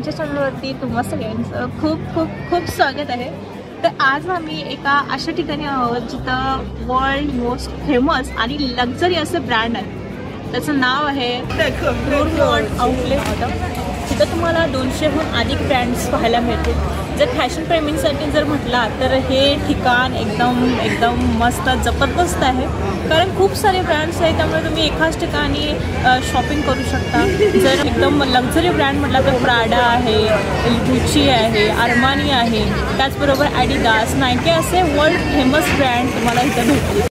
आमच्या चॅनलवरती तुम्हा सगळ्यांचं खूप खूप खूप स्वागत आहे। तर आज आम्ही एका अशा ठिकाणी आहोत जिथं वर्ल्ड मोस्ट फेमस आणि लक्झरी असं ब्रँड आहे। त्याचं नाव आहे रोड आउटलेट। तिथं तुम्हाला 200हून अधिक ब्रँड्स पाहायला मिळतील। जर फॅशन प्रेमींसाठी जर म्हटला तर हे ठिकाण एकदम मस्त जबरदस्त आहे, कारण खूप सारे ब्रँड्स आहेत, त्यामुळे तुम्ही एकाच ठिकाणी शॉपिंग करू शकता। जर एकदम लक्झरी ब्रँड म्हटला तर प्राडा आहे, गुची आहे, अरमानी आहे, त्याचबरोबर ॲडिडास, नायकी असे वर्ल्ड फेमस ब्रँड तुम्हाला इथे भेटतील।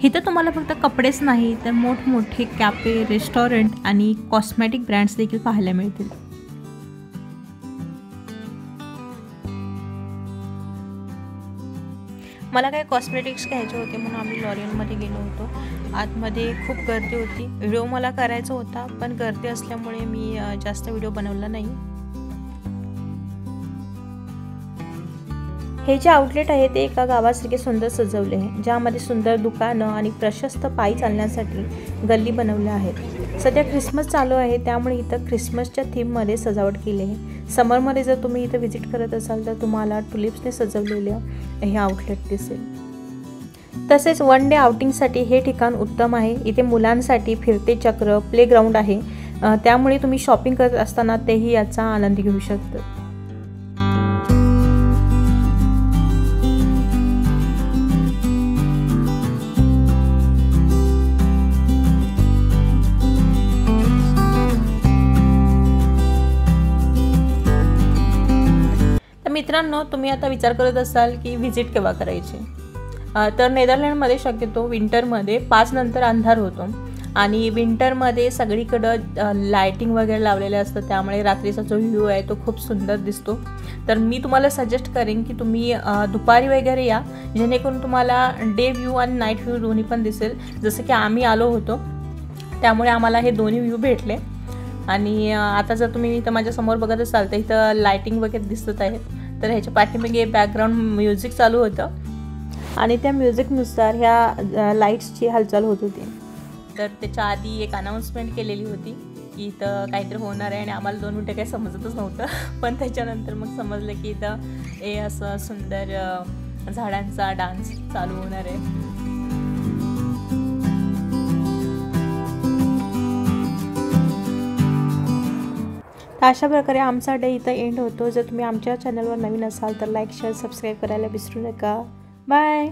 इथं तुम्हाला फक्त कपडेच नाही तर मोठमोठे कॅफे, रेस्टॉरंट आणि कॉस्मेटिक ब्रँड्स देखील पाहायला मिळतील। मला काही कॉस्मेटिक्स घ्यायचे होते म्हणून आम्ही लॉरियलमध्ये गेलो होतो। आतमध्ये खूप गर्दी होती। व्हिडिओ मला करायचा होता पण गर्दी असल्यामुळे मी जास्त व्हिडिओ बनवला नाही। हे जे आउटलेट आहे ते एका गावासारखे सुंदर सजवले आहे, ज्यामध्ये सुंदर दुकानं आणि प्रशस्त पायी चालण्यासाठी गल्ली बनवल्या आहेत। सध्या ख्रिसमस चालू आहे, त्यामुळे इथं ख्रिसमसच्या थीममध्ये सजावट केली आहे। समरमध्ये जर तुम्ही इथं व्हिजिट करत असाल तर तुम्हाला टुलिप्सने सजवलेलं हे आउटलेट दिसेल। तसेच वन डे आउटिंगसाठी हे ठिकाण उत्तम आहे। इथे मुलांसाठी फिरते चक्र, प्लेग्राऊंड आहे, त्यामुळे तुम्ही शॉपिंग करत असताना तेही याचा आनंद घेऊ शकता। मित्रांनो, तुम्ही आता विचार करत असाल की व्हिजिट केव्हा करायची, तर नेदरलँडमध्ये शक्यतो विंटरमध्ये 5 नंतर अंधार होतो आणि विंटरमध्ये सगळीकडं लायटिंग वगैरे लावलेले असतं, त्यामुळे रात्रीचा जो व्ह्यू आहे तो खूप सुंदर दिसतो। तर मी तुम्हाला सजेस्ट करेन की तुम्ही दुपारी वगैरे या, जेणेकरून तुम्हाला डे व्ह्यू आणि नाईट व्ह्यू दोन्ही पण दिसेल। जसं की आम्ही आलो होतो त्यामुळे आम्हाला हे दोन्ही व्ह्यू भेटले। आणि आता जर तुम्ही इथं माझ्यासमोर बघत असाल तर इथं लायटिंग वगैरे दिसत आहेत, तर ह्याच्या पाठीमागे बॅकग्राऊंड म्युझिक चालू होतं आणि त्या म्युझिकनुसार ह्या लाईट्सची हालचाल होत होती। तर त्याच्या आधी एक अनाऊन्समेंट केलेली होती की इथं काहीतरी होणार आहे आणि आम्हाला 2 मिनटं काही समजतच नव्हतं, पण त्याच्यानंतर मग समजलं की इथं हे असं सुंदर झाडांचा डान्स चालू होणार आहे। तर अशा प्रकारे आमचा डे इथं एंड होतो। जर तुम्ही आमच्या चॅनलवर नवीन असाल तर लाईक, शेअर, सबस्क्राईब करायला विसरू नका। बाय।